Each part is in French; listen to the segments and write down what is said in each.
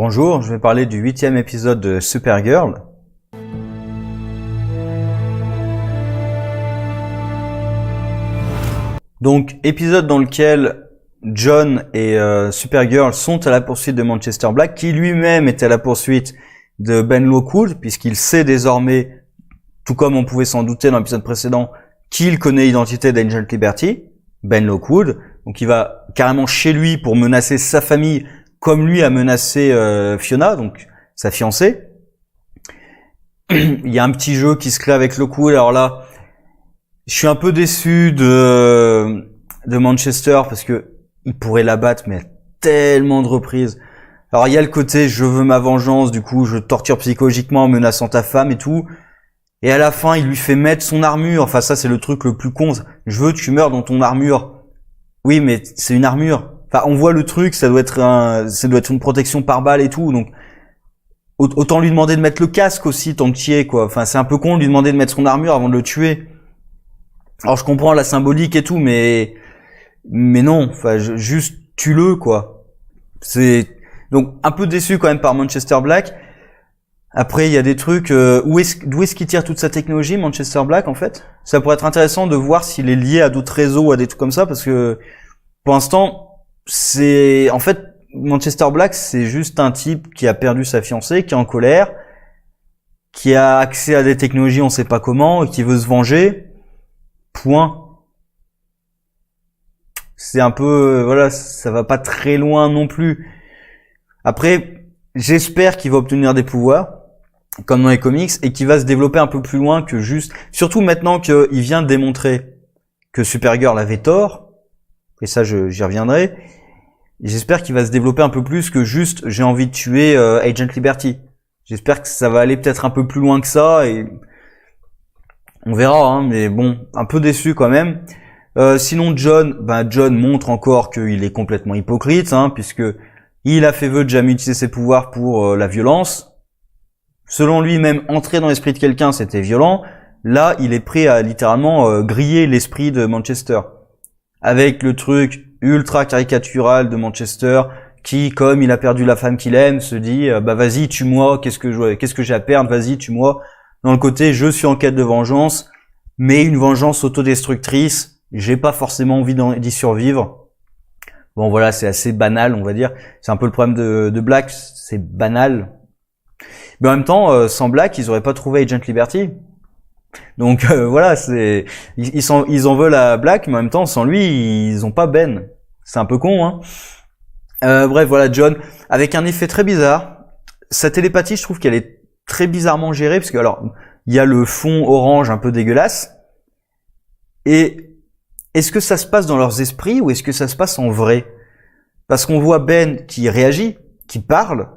Bonjour, je vais parler du 8e épisode de Supergirl. Donc, épisode dans lequel John et Supergirl sont à la poursuite de Manchester Black, qui lui-même est à la poursuite de Ben Lockwood, puisqu'il sait désormais, tout comme on pouvait s'en douter dans l'épisode précédent, qu'il connaît l'identité d'Agent Liberty, Ben Lockwood. Donc il va carrément chez lui pour menacer sa famille, comme lui a menacé Fiona, donc sa fiancée. Il y a un petit jeu qui se crée avec Lockwood. Alors là, je suis un peu déçu de Manchester parce que il pourrait la battre, mais tellement de reprises. Alors il y a le côté je veux ma vengeance, du coup je torture psychologiquement en menaçant ta femme et tout. Et à la fin, il lui fait mettre son armure. Enfin ça c'est le truc le plus con. Je veux que tu meurs dans ton armure. Oui, mais c'est une armure. Enfin, on voit le truc, ça doit être une protection par balle et tout. Donc autant lui demander de mettre le casque aussi tant que tu y es, quoi. Enfin, c'est un peu con de lui demander de mettre son armure avant de le tuer. Alors je comprends la symbolique et tout, mais non. Enfin, juste tue-le, quoi. C'est donc un peu déçu quand même par Manchester Black. Après, il y a des trucs. D'où est-ce qu'il tire toute sa technologie, Manchester Black, en fait? Ça pourrait être intéressant de voir s'il est lié à d'autres réseaux ou à des trucs comme ça, parce que pour l'instant, en fait, Manchester Black, c'est juste un type qui a perdu sa fiancée, qui est en colère, qui a accès à des technologies, on sait pas comment, et qui veut se venger. Point. C'est un peu, voilà, ça va pas très loin non plus. Après, j'espère qu'il va obtenir des pouvoirs, comme dans les comics, et qu'il va se développer un peu plus loin que juste, surtout maintenant qu'il vient de démontrer que Supergirl avait tort, et ça j'y reviendrai, j'espère qu'il va se développer un peu plus que juste j'ai envie de tuer Agent Liberty. J'espère que ça va aller peut-être un peu plus loin que ça, et on verra, hein, mais bon, un peu déçu quand même. Sinon John montre encore qu'il est complètement hypocrite, hein, puisque il a fait vœu de jamais utiliser ses pouvoirs pour la violence. Selon lui, même entrer dans l'esprit de quelqu'un, c'était violent. Là, il est prêt à littéralement griller l'esprit de Manchester. Avec le truc ultra caricatural de Manchester, qui, comme il a perdu la femme qu'il aime, se dit vas-y, tue-moi, qu'est-ce que j'ai à perdre, vas-y, tue-moi. Dans le côté, je suis en quête de vengeance, mais une vengeance autodestructrice, j'ai pas forcément envie d'y survivre. Bon voilà, c'est assez banal, on va dire. C'est un peu le problème de Black, c'est banal. Mais en même temps, sans Black, ils auraient pas trouvé Agent Liberty. Donc voilà, ils en veulent à Black, mais en même temps, sans lui, ils ont pas Ben. C'est un peu con, hein. Bref, voilà, John, avec un effet très bizarre. Sa télépathie, je trouve qu'elle est très bizarrement gérée, parce que alors, il y a le fond orange un peu dégueulasse. Et est-ce que ça se passe dans leurs esprits ou est-ce que ça se passe en vrai? Parce qu'on voit Ben qui réagit, qui parle.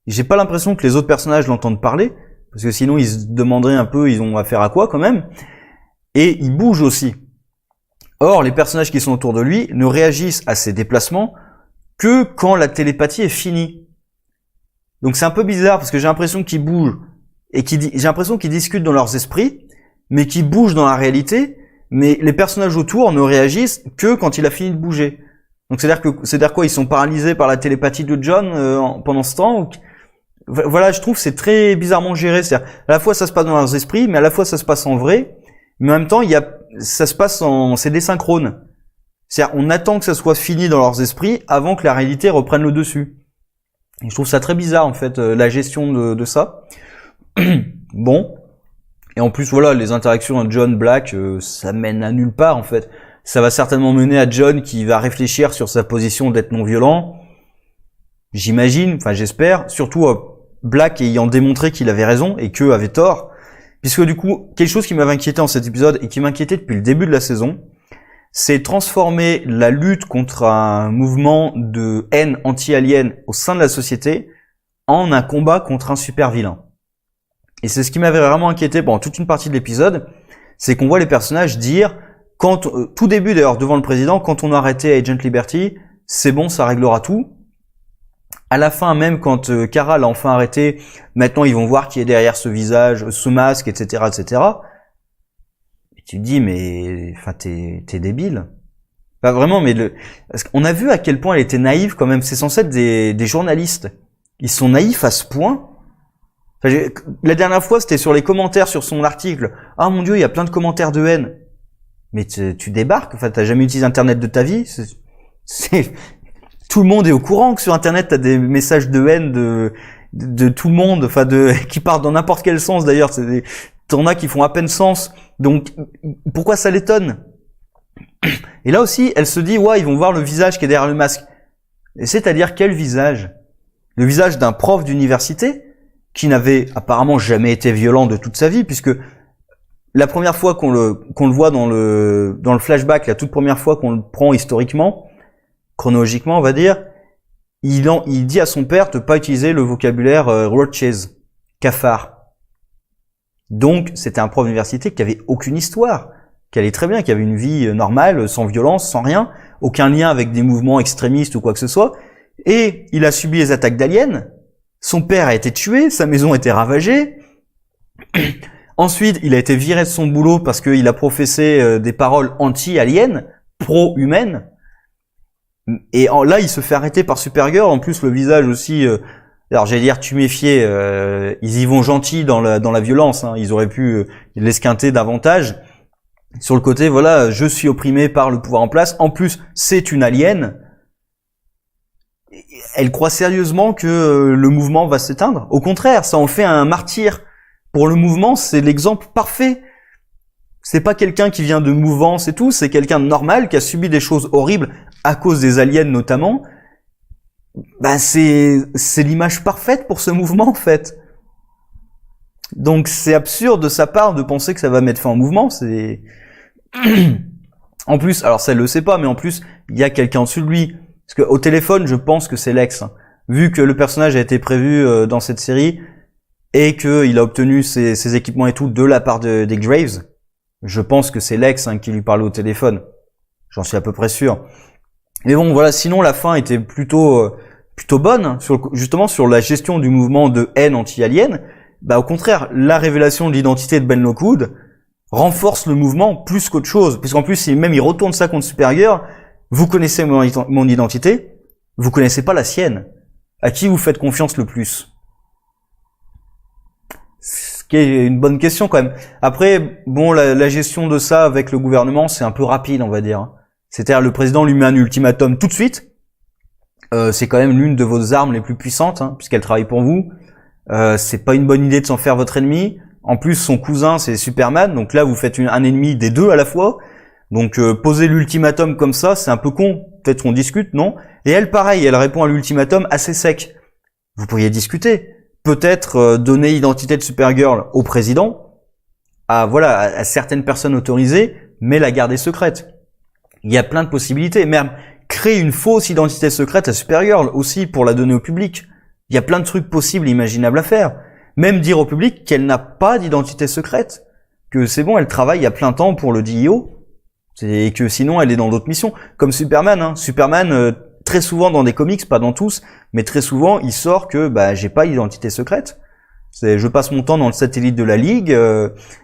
J'ai pas l'impression que les autres personnages l'entendent parler, parce que sinon ils se demanderaient un peu ils ont affaire à quoi quand même. Et il bouge aussi. Or, les personnages qui sont autour de lui ne réagissent à ses déplacements que quand la télépathie est finie. Donc c'est un peu bizarre, parce que j'ai l'impression qu'ils bougent, et j'ai l'impression qu'ils discutent dans leurs esprits, mais qu'ils bougent dans la réalité, mais les personnages autour ne réagissent que quand il a fini de bouger. Donc c'est-à-dire quoi, ils sont paralysés par la télépathie de John pendant ce temps. Voilà, je trouve que c'est très bizarrement géré. C'est-à-dire, à la fois ça se passe dans leurs esprits, mais à la fois ça se passe en vrai. Mais en même temps, ça se passe c'est désynchrone. C'est-à-dire, on attend que ça soit fini dans leurs esprits avant que la réalité reprenne le dessus. Et je trouve ça très bizarre, en fait, la gestion de ça. Bon. Et en plus, voilà, les interactions de John Black, ça mène à nulle part, en fait. Ça va certainement mener à John qui va réfléchir sur sa position d'être non violent. J'imagine, enfin j'espère, surtout Black ayant démontré qu'il avait raison et qu'eux avaient tort. Puisque du coup, quelque chose qui m'avait inquiété en cet épisode et qui m'inquiétait depuis le début de la saison, c'est transformer la lutte contre un mouvement de haine anti-alien au sein de la société en un combat contre un super vilain. Et c'est ce qui m'avait vraiment inquiété pendant toute une partie de l'épisode, c'est qu'on voit les personnages dire, tout début d'ailleurs devant le président, quand on a arrêté Agent Liberty, c'est bon, ça réglera tout. À la fin, même quand Kara l'a enfin arrêté, maintenant ils vont voir qui est derrière ce visage, ce masque, etc., etc. Et tu te dis, mais, enfin, t'es débile. Enfin, vraiment, mais on a vu à quel point elle était naïve quand même. C'est censé être des journalistes. Ils sont naïfs à ce point. Enfin, la dernière fois, c'était sur les commentaires sur son article. Ah mon Dieu, il y a plein de commentaires de haine. Mais tu débarques. Enfin, t'as jamais utilisé Internet de ta vie. Tout le monde est au courant que sur Internet, t'as des messages de haine de tout le monde. Enfin, qui partent dans n'importe quel sens d'ailleurs. T'en as qui font à peine sens. Donc, pourquoi ça l'étonne? Et là aussi, elle se dit, ouais, ils vont voir le visage qui est derrière le masque. Et c'est-à-dire quel visage? Le visage d'un prof d'université qui n'avait apparemment jamais été violent de toute sa vie, puisque la première fois qu'on le voit dans le flashback, la toute première fois qu'on le prend historiquement, chronologiquement, on va dire, il dit à son père de pas utiliser le vocabulaire roaches, cafard. Donc, c'était un prof d'université qui avait aucune histoire, qui allait très bien, qui avait une vie normale, sans violence, sans rien, aucun lien avec des mouvements extrémistes ou quoi que ce soit, et il a subi les attaques d'aliens, son père a été tué, sa maison a été ravagée, ensuite il a été viré de son boulot parce qu'il a professé des paroles anti-aliens, pro-humaines, et là il se fait arrêter par Supergirl, en plus le visage aussi... alors j'allais dire tuméfié, ils y vont gentils dans la violence, hein. Ils auraient pu l'esquinter davantage. Sur le côté, voilà, je suis opprimé par le pouvoir en place. En plus, c'est une alien. Elle croit sérieusement que le mouvement va s'éteindre. Au contraire, ça en fait un martyr. Pour le mouvement, c'est l'exemple parfait. C'est pas quelqu'un qui vient de mouvance et tout, c'est quelqu'un de normal qui a subi des choses horribles à cause des aliens notamment. Ben c'est l'image parfaite pour ce mouvement en fait. Donc c'est absurde de sa part de penser que ça va mettre fin au mouvement. C'est en plus, alors ça elle le sait pas, mais en plus il y a quelqu'un au-dessus de lui. Parce que au téléphone, je pense que c'est Lex, vu que le personnage a été prévu dans cette série et qu'il a obtenu ses équipements et tout de la part des Graves. Je pense que c'est Lex qui lui parlait au téléphone. J'en suis à peu près sûr. Mais bon, voilà. Sinon, la fin était plutôt bonne, justement sur la gestion du mouvement de haine anti-alien. Bah, au contraire, la révélation de l'identité de Ben Lockwood renforce le mouvement plus qu'autre chose, puisqu'en plus, il retourne ça contre Supergirl. Vous connaissez mon identité, vous connaissez pas la sienne. À qui vous faites confiance le plus? Ce qui est une bonne question quand même. Après, bon, la gestion de ça avec le gouvernement, c'est un peu rapide, on va dire. C'est-à-dire, le président lui met un ultimatum tout de suite. C'est quand même l'une de vos armes les plus puissantes, puisqu'elle travaille pour vous. C'est pas une bonne idée de s'en faire votre ennemi. En plus, son cousin, c'est Superman, donc là, vous faites un ennemi des deux à la fois. Donc, poser l'ultimatum comme ça, c'est un peu con. Peut-être qu'on discute, non? Et elle, pareil, elle répond à l'ultimatum assez sec. Vous pourriez discuter. Peut-être donner l'identité de Supergirl au président, à certaines personnes autorisées, mais la garder secrète. Il y a plein de possibilités. Même créer une fausse identité secrète à Supergirl aussi pour la donner au public. Il y a plein de trucs possibles, imaginables à faire. Même dire au public qu'elle n'a pas d'identité secrète. Que c'est bon, elle travaille à plein temps pour le DIO. Et que sinon, elle est dans d'autres missions. Comme Superman, Superman, très souvent dans des comics, pas dans tous, mais très souvent, il sort que, j'ai pas d'identité secrète. Je passe mon temps dans le satellite de la Ligue,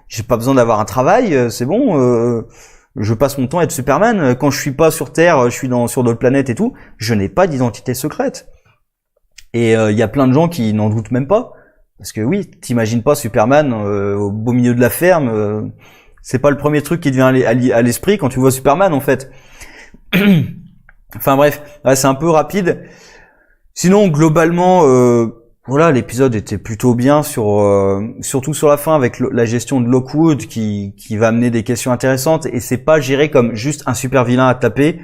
j'ai pas besoin d'avoir un travail, c'est bon, je passe mon temps à être Superman. Quand je suis pas sur Terre, je suis sur d'autres planètes et tout, je n'ai pas d'identité secrète. Et il y a plein de gens qui n'en doutent même pas. Parce que oui, t'imagines pas Superman au beau milieu de la ferme, c'est pas le premier truc qui te vient à l'esprit quand tu vois Superman en fait. Enfin bref, c'est un peu rapide. Sinon globalement, l'épisode était plutôt bien surtout sur la fin avec la gestion de Lockwood qui va amener des questions intéressantes et c'est pas géré comme juste un super vilain à taper.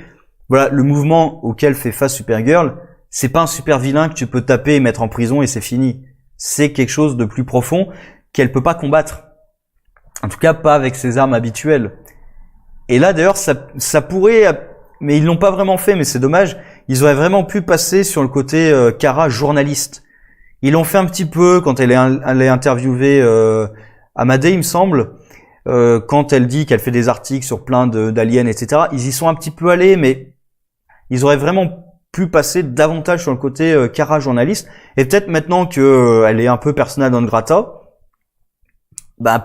Voilà, le mouvement auquel fait face Supergirl, c'est pas un super vilain que tu peux taper et mettre en prison et c'est fini. C'est quelque chose de plus profond qu'elle peut pas combattre. En tout cas, pas avec ses armes habituelles. Et là, d'ailleurs, ça pourrait, mais ils l'ont pas vraiment fait, mais c'est dommage. Ils auraient vraiment pu passer sur le côté Kara journaliste. Ils l'ont fait un petit peu quand elle est interviewée à Madé, il me semble, quand elle dit qu'elle fait des articles sur plein d'aliens, etc. Ils y sont un petit peu allés, mais ils auraient vraiment pu passer davantage sur le côté Kara journaliste. Et peut-être maintenant que elle est un peu persona non grata,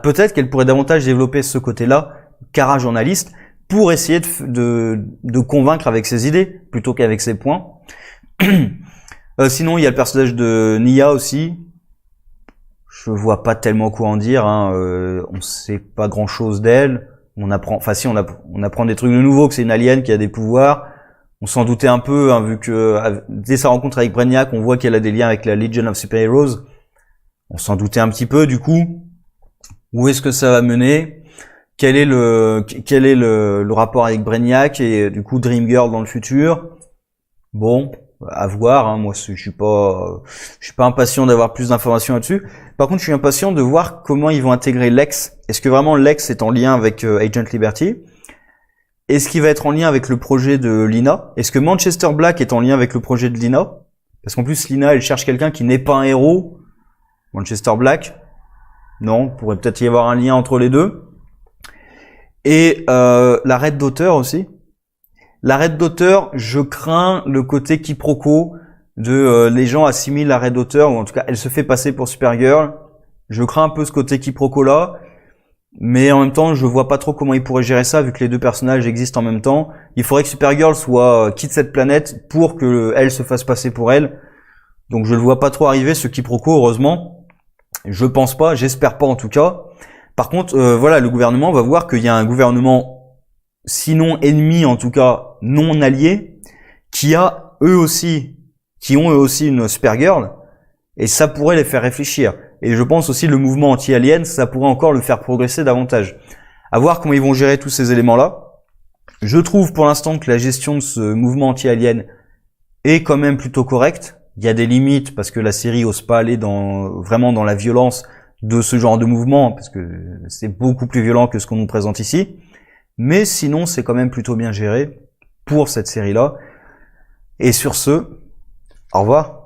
peut-être qu'elle pourrait davantage développer ce côté-là, Kara journaliste, pour essayer de convaincre avec ses idées plutôt qu'avec ses points. Sinon, il y a le personnage de Nia aussi. Je vois pas tellement quoi en dire. Hein. On sait pas grand-chose d'elle. On apprend, enfin si, on apprend des trucs de nouveau, que c'est une alien qui a des pouvoirs. On s'en doutait un peu, hein, vu que dès sa rencontre avec Brainiac, on voit qu'elle a des liens avec la Legion of Super Heroes. On s'en doutait un petit peu, du coup. Où est-ce que ça va mener? Quel est le rapport avec Brainiac et du coup Dream Girl dans le futur? Bon, à voir. Hein. Moi, je suis pas impatient d'avoir plus d'informations là-dessus. Par contre, je suis impatient de voir comment ils vont intégrer Lex. Est-ce que vraiment Lex est en lien avec Agent Liberty? Est-ce qu'il va être en lien avec le projet de Lina? Est-ce que Manchester Black est en lien avec le projet de Lina? Parce qu'en plus, Lina, elle cherche quelqu'un qui n'est pas un héros. Manchester Black? Non, pourrait peut-être y avoir un lien entre les deux. Et la Red Daughter aussi. La Red Daughter, je crains le côté quiproquo de les gens assimilent la Red Daughter, ou en tout cas, elle se fait passer pour Supergirl. Je crains un peu ce côté quiproquo-là. Mais en même temps, je vois pas trop comment ils pourraient gérer ça, vu que les deux personnages existent en même temps. Il faudrait que Supergirl quitte cette planète pour que elle se fasse passer pour elle. Donc je le vois pas trop arriver, ce quiproquo, heureusement. Je pense pas, j'espère pas en tout cas. Par contre, voilà, le gouvernement va voir qu'il y a un gouvernement, sinon ennemi, en tout cas non allié, qui ont eux aussi une Supergirl, et ça pourrait les faire réfléchir. Et je pense aussi le mouvement anti-alien, ça pourrait encore le faire progresser davantage. À voir comment ils vont gérer tous ces éléments-là. Je trouve pour l'instant que la gestion de ce mouvement anti-alien est quand même plutôt correcte. Il y a des limites parce que la série ose pas aller vraiment dans la violence de ce genre de mouvement, parce que c'est beaucoup plus violent que ce qu'on nous présente ici. Mais sinon, c'est quand même plutôt bien géré pour cette série-là. Et sur ce, au revoir.